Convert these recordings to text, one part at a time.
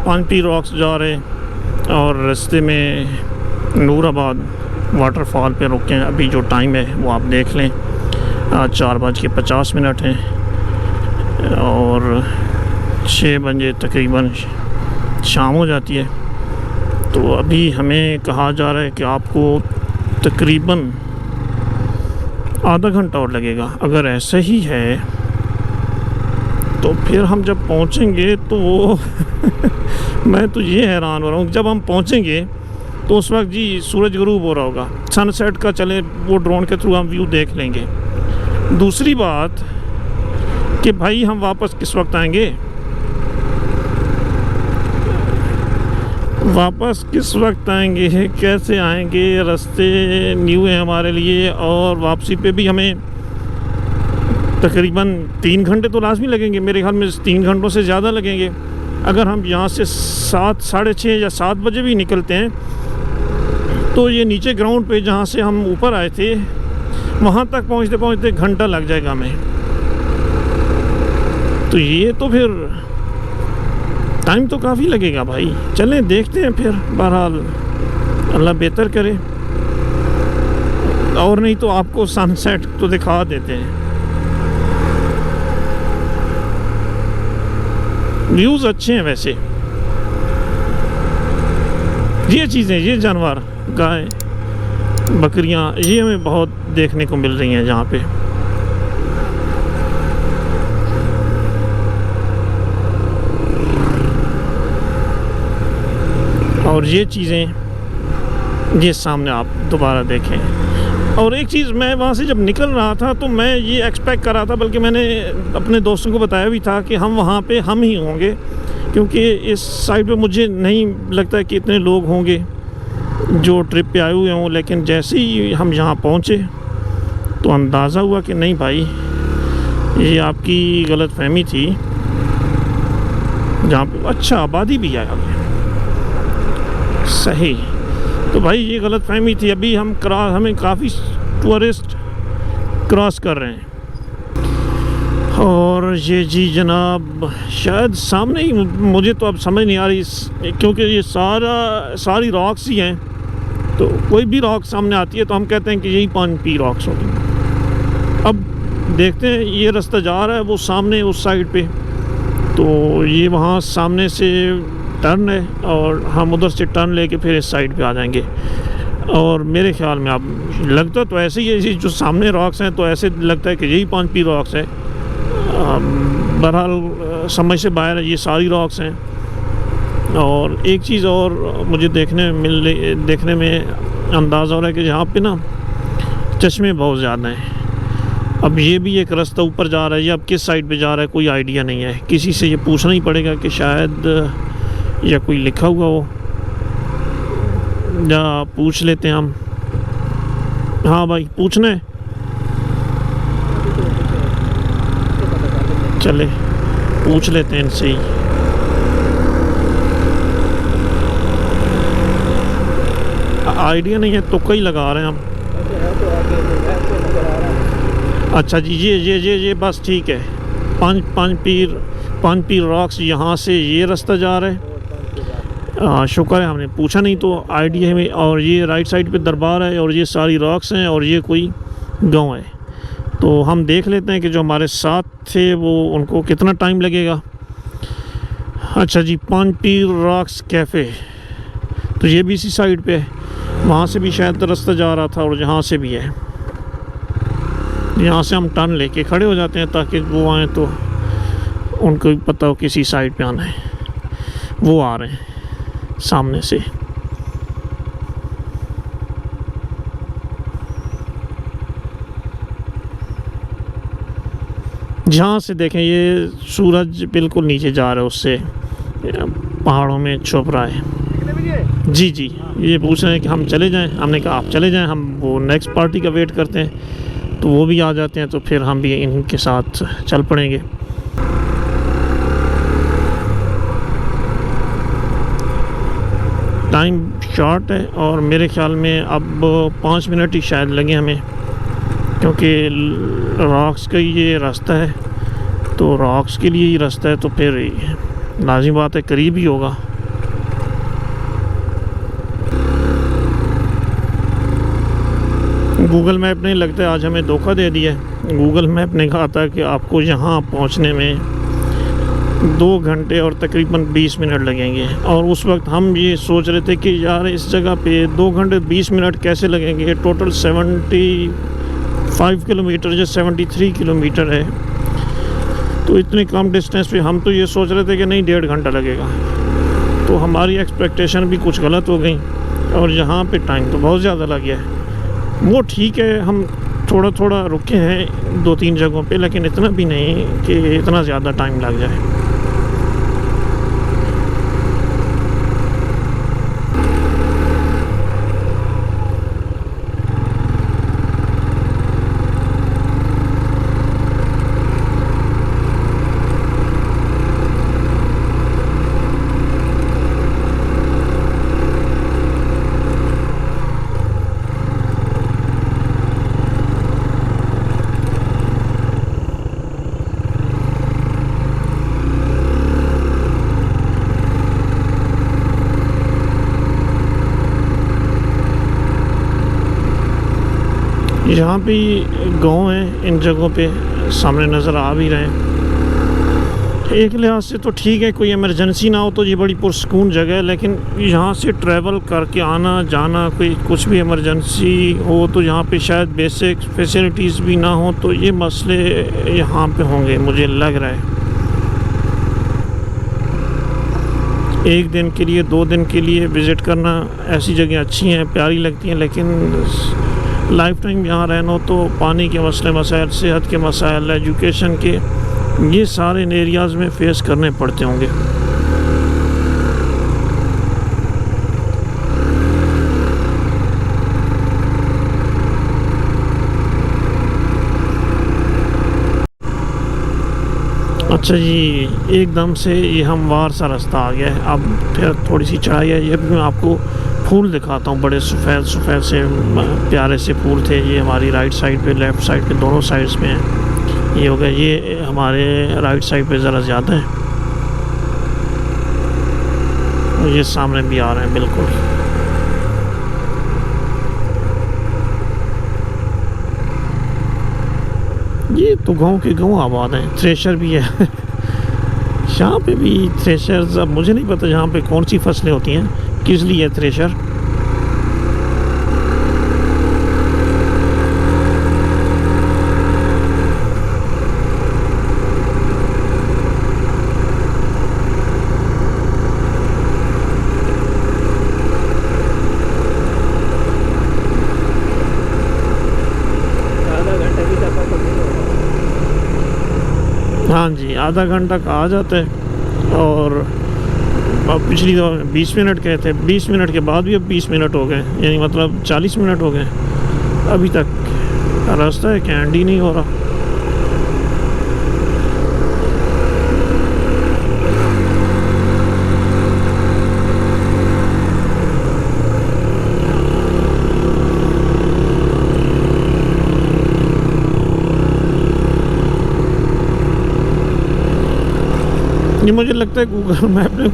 पानपी rocks जा रहे और रास्ते में नूराबाद वाटरफॉल पे रुके हैं। अभी जो टाइम है वो आप देख लें, 4:50 हैं और 6 बजे तकरीबन शाम हो जाती है। तो अभी हमें कहा जा रहा है कि आपको तकरीबन आधा घंटा और लगेगा। अगर ऐसा ही है तो फिर हम जब पहुंचेंगे तो मैं तो ये हैरान हो रहा हूँ, जब हम पहुंचेंगे तो उस वक्त जी सूरज गुरूब हो रहा होगा, सनसेट का चले वो ड्रोन के थ्रू हम व्यू देख लेंगे। दूसरी बात कि भाई हम वापस किस वक्त आएंगे, कैसे आएंगे, रास्ते न्यू है हमारे लिए और वापसी पे भी हमें तकरीबन 3 घंटे तो लाजमी लगेंगे। मेरे ख्याल में 3 घंटों से ज़्यादा लगेंगे। अगर हम यहाँ से 7, साढ़े 6 या 7 बजे भी निकलते हैं तो ये नीचे ग्राउंड पे जहाँ से हम ऊपर आए थे वहाँ तक पहुँचते पहुँचते घंटा लग जाएगा हमें। तो ये तो फिर टाइम तो काफ़ी लगेगा भाई। चलें देखते हैं फिर, बहरहाल अल्लाह बेहतर करे, और नहीं तो आपको सनसेट तो दिखा देते हैं। व्यूज़ अच्छे हैं वैसे। ये चीज़ें, ये जानवर, गाय, बकरियां, ये हमें बहुत देखने को मिल रही हैं जहाँ पे। और ये चीज़ें ये सामने आप दोबारा देखें। और एक चीज़, मैं वहाँ से जब निकल रहा था तो मैं ये एक्सपेक्ट कर रहा था, बल्कि मैंने अपने दोस्तों को बताया भी था कि हम वहाँ पे हम ही होंगे, क्योंकि इस साइड पे मुझे नहीं लगता कि इतने लोग होंगे जो ट्रिप पे आए हुए हों। लेकिन जैसे ही हम यहाँ पहुँचे तो अंदाज़ा हुआ कि नहीं भाई, ये आपकी गलतफहमी थी। जहाँ पे अच्छा आबादी भी है आगे, सही। तो भाई ये गलतफहमी थी। अभी हमें काफ़ी टूरिस्ट क्रॉस कर रहे हैं और ये जी जनाब शायद सामने ही, मुझे तो अब समझ नहीं आ रही क्योंकि ये सारी रॉक्स ही हैं। तो कोई भी रॉक सामने आती है तो हम कहते हैं कि यही पानपी रॉक्स होगी। अब देखते हैं, ये रास्ता जा रहा है वो सामने उस साइड पे, तो ये वहाँ सामने से टर्न है और हम उधर से टर्न लेके फिर इस साइड पे आ जाएंगे। और मेरे ख्याल में अब लगता तो ऐसे ही है, जो सामने रॉक्स हैं तो ऐसे लगता है कि यही पानपी रॉक्स है। बहरहाल समझ से बाहर है, ये सारी रॉक्स हैं। और एक चीज़ और मुझे देखने में अंदाज़ा हो रहा है कि यहाँ पे ना चश्मे बहुत ज़्यादा हैं। अब ये भी एक रास्ता ऊपर जा रहा है, ये अब किस साइड पे जा रहा है कोई आइडिया नहीं है। किसी से ये पूछना ही पड़ेगा कि शायद या कोई लिखा हुआ हो, या पूछ लेते हैं हम। हाँ भाई, पूछना है, चले पूछ लेते हैं इनसे ही। आइडिया नहीं है, तुक्का ही लगा रहे हैं हम। अच्छा जी, ये बस ठीक है। पानपी रॉक्स, यहाँ से ये रास्ता जा रहा है। शुक्र है हमने पूछा नहीं तो आइडिया है। और ये राइट साइड पे दरबार है और ये सारी रॉक्स हैं और ये कोई गांव है। तो हम देख लेते हैं कि जो हमारे साथ थे वो उनको कितना टाइम लगेगा। अच्छा जी, पानपी रॉक्स कैफ़े, तो ये भी इसी साइड पे है। वहाँ से भी शायद रास्ता जा रहा था और यहाँ से भी है। यहाँ से हम टर्न लेके खड़े हो जाते हैं ताकि वो आएँ तो उनको भी पता हो किसी साइड पे आना है। वो आ रहे हैं सामने से। जहाँ से देखें ये सूरज बिल्कुल नीचे जा रहा है, उससे पहाड़ों में छुप रहा है। जी, ये पूछ रहे हैं कि हम चले जाएं। हमने कहा आप चले जाएं, हम वो नेक्स्ट पार्टी का वेट करते हैं। तो वो भी आ जाते हैं तो फिर हम भी इनके साथ चल पड़ेंगे। टाइम शॉर्ट है और मेरे ख्याल में अब 5 मिनट ही शायद लगे हमें, क्योंकि रॉक्स का ये रास्ता है। तो रॉक्स के लिए ही रास्ता है तो फिर लाज़िम बात है करीब ही होगा। गूगल मैप ने लगता है आज हमें धोखा दे दिया है। गूगल मैप ने कहा था कि आपको यहाँ पहुँचने में 2 घंटे और तकरीबन 20 मिनट लगेंगे, और उस वक्त हम ये सोच रहे थे कि यार इस जगह पे 2 घंटे 20 मिनट कैसे लगेंगे, टोटल 75 किलोमीटर या 73 किलोमीटर है, तो इतने कम डिस्टेंस पे हम तो ये सोच रहे थे कि नहीं 1.5 घंटा लगेगा। तो हमारी एक्सपेक्टेशन भी कुछ गलत हो गई, और यहाँ पे टाइम तो बहुत ज़्यादा लग गया है। वो ठीक है, हम थोड़ा थोड़ा रुके हैं 2-3 जगहों पे, लेकिन इतना भी नहीं कि इतना ज़्यादा टाइम लग जाए। यहाँ पे गांव हैं, इन जगहों पे सामने नज़र आ भी रहे हैं। एक लिहाज से तो ठीक है, कोई इमरजेंसी ना हो तो ये बड़ी पुरसकून जगह है, लेकिन यहाँ से ट्रैवल करके आना जाना, कोई कुछ भी इमरजेंसी हो तो यहाँ पे शायद बेसिक फैसिलिटीज़ भी ना हो, तो ये मसले यहाँ पे होंगे मुझे लग रहा है। 1 दिन के लिए 2 दिन के लिए विज़िट करना, ऐसी जगह अच्छी हैं, प्यारी लगती हैं, लेकिन लाइफ टाइम यहाँ रहना हो तो पानी के मसले मसाइल, सेहत के मसाइल, एजुकेशन के, ये सारे एरियाज़ में फेस करने पड़ते होंगे। अच्छा जी, एकदम से ये हमवार सा रास्ता आ गया है। अब फिर थोड़ी सी चढ़ाई है। ये भी मैं आपको फूल दिखाता हूँ, बड़े सफ़ेद सफ़ेद से प्यारे से फूल थे। ये हमारी राइट साइड पे, लेफ़्ट साइड पे, दोनों साइड्स में हैं। ये हो गया, ये हमारे राइट साइड पे ज़रा ज़्यादा है, और ये सामने भी आ रहे हैं बिल्कुल। ये तो गांव के गांव आबाद हैं। थ्रेशर भी है यहाँ पे भी थ्रेशर। अब मुझे नहीं पता यहाँ पे कौन सी फसलें होती हैं, किस लिए थ्रेशर। हाँ जी, आधा घंटा का आ जाता है, और अब पिछली दफ़ा 20 मिनट कहे थे, 20 मिनट के बाद भी अब 20 मिनट हो गए, यानी मतलब 40 मिनट हो गए। अभी तक रास्ता है कैंडी नहीं हो रहा। ये मुझे लगता है गूगल मैप ने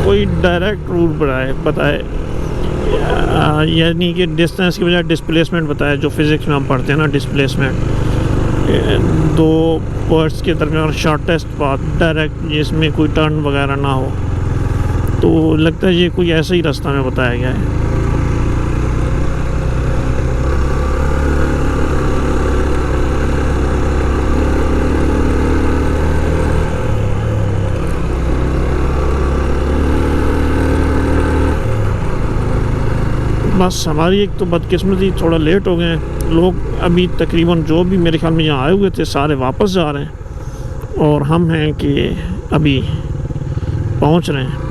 कोई डायरेक्ट रूट बताए, यानी कि डिस्टेंस की बजाय डिस्प्लेसमेंट बताया, जो फिज़िक्स में हम पढ़ते हैं ना, डिस्प्लेसमेंट। 2 पॉइंट्स के दरमियान शॉर्टेस्ट पाथ डायरेक्ट, जिसमें कोई टर्न वगैरह ना हो। तो लगता है ये कोई ऐसा ही रास्ता में बताया गया है। बस हमारी एक तो बदकिस्मती, थोड़ा लेट हो गए हैं। लोग अभी तकरीबन जो भी मेरे ख्याल में यहाँ आए हुए थे सारे वापस जा रहे हैं, और हम हैं कि अभी पहुँच रहे हैं।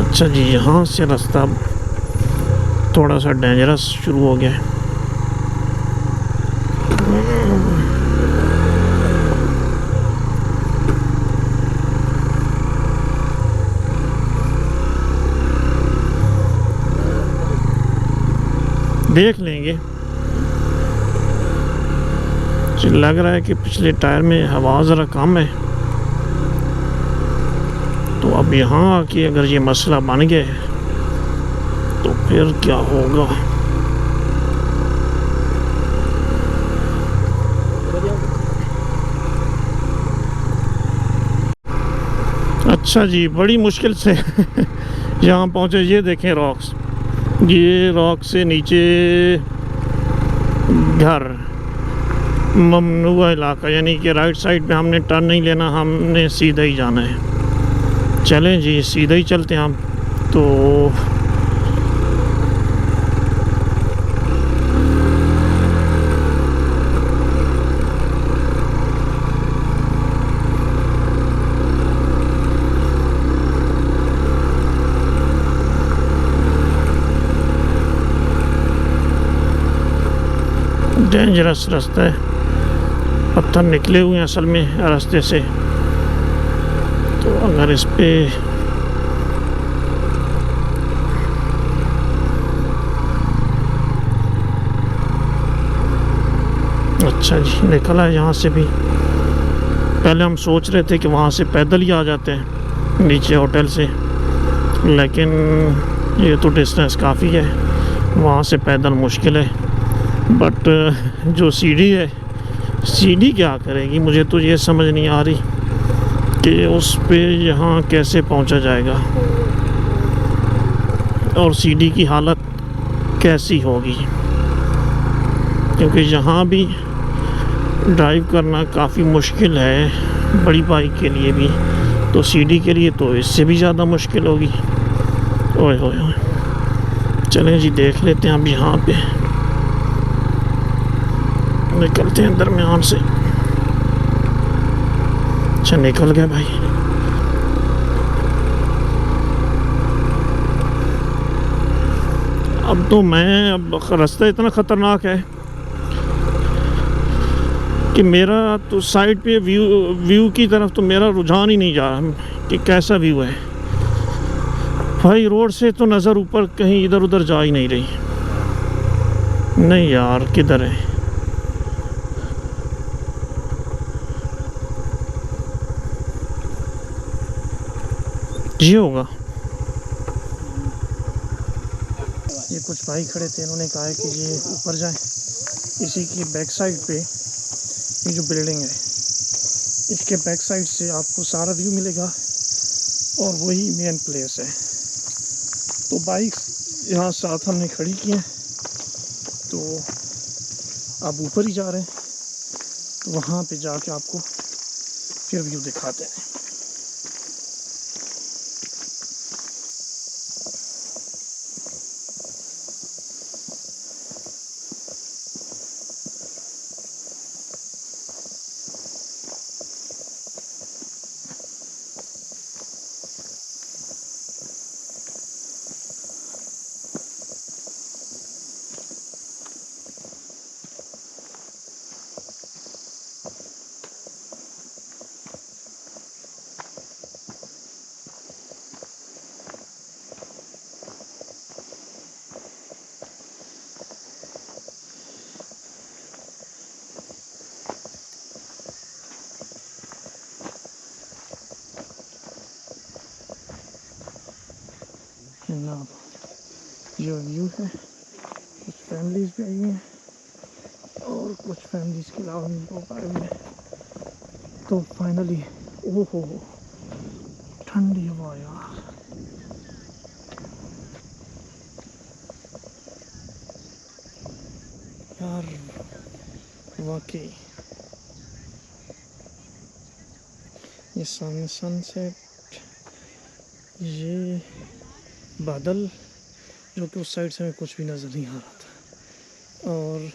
अच्छा जी, यहाँ से रास्ता थोड़ा सा डेंजरस शुरू हो गया है। देख लेंगे। लग रहा है कि पिछले टायर में हवा ज़रा कम है, तो अब यहाँ आके अगर ये मसला बन गया है तो फिर क्या होगा। अच्छा जी, बड़ी मुश्किल से यहाँ पहुँचे। ये देखें रॉक्स, ये रॉक से नीचे घर, ममनुआ इलाका, यानी कि राइट साइड पे हमने टर्न नहीं लेना, हमने सीधा ही जाना है। चलें जी, सीधा ही चलते हैं हम तो। डेंजरस रास्ता है, पत्थर निकले हुए हैं असल में रास्ते से, तो अगर इस पे अच्छा जी निकला है यहाँ से भी। पहले हम सोच रहे थे कि वहाँ से पैदल ही आ जाते हैं नीचे होटल से, लेकिन ये तो डिस्टेंस काफ़ी है, वहाँ से पैदल मुश्किल है। बट जो सीढ़ी है, सीढ़ी क्या करेगी, मुझे तो ये समझ नहीं आ रही कि उस पे यहाँ कैसे पहुँचा जाएगा और सीढ़ी की हालत कैसी होगी, क्योंकि यहाँ भी ड्राइव करना काफ़ी मुश्किल है बड़ी बाइक के लिए भी, तो सीढ़ी के लिए तो इससे भी ज़्यादा मुश्किल होगी। ओए होए होए, चलें जी देख लेते हैं अब यहाँ पे, निकलते हैं दरमियान से। अच्छा निकल गए भाई। अब तो अब रास्ता इतना ख़तरनाक है कि मेरा तो साइड पे व्यू की तरफ तो मेरा रुझान ही नहीं जा रहा कि कैसा व्यू है भाई। रोड से तो नज़र ऊपर कहीं इधर उधर जा ही नहीं रही। नहीं यार, किधर है? ये होगा। ये कुछ भाई खड़े थे, इन्होंने कहा है कि ये ऊपर जाएं। इसी की बैक साइड पे ये जो बिल्डिंग है, इसके बैक साइड से आपको सारा व्यू मिलेगा और वही मेन प्लेस है। तो बाइक यहाँ साथ हमने खड़ी की हैं, तो आप ऊपर ही जा रहे हैं, तो वहाँ पे जाके आपको फिर व्यू दिखाते हैं। जनाब जो व्यू है, कुछ फैमिलीज भी आई हैं और कुछ फैमिलीज के अलावा भी लोग आए हुए हैं। तो फाइनली ओहो ठंडी हवा यार, वाकई ये सनसेट, ये बादल जो कि उस साइड से हमें कुछ भी नज़र नहीं आ रहा था, और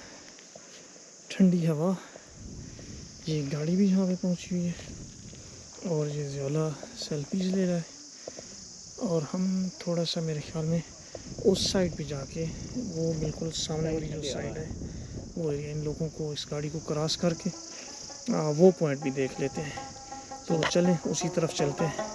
ठंडी हवा, ये गाड़ी भी यहाँ पे पहुँची हुई है और ये ज़्यादा सेल्फीज ले रहा है। और हम थोड़ा सा मेरे ख्याल में उस साइड पे जाके, वो बिल्कुल सामने वाली जो साइड है वो इन लोगों को, इस गाड़ी को क्रॉस करके वो पॉइंट भी देख लेते हैं। तो चलें उसी तरफ चलते हैं।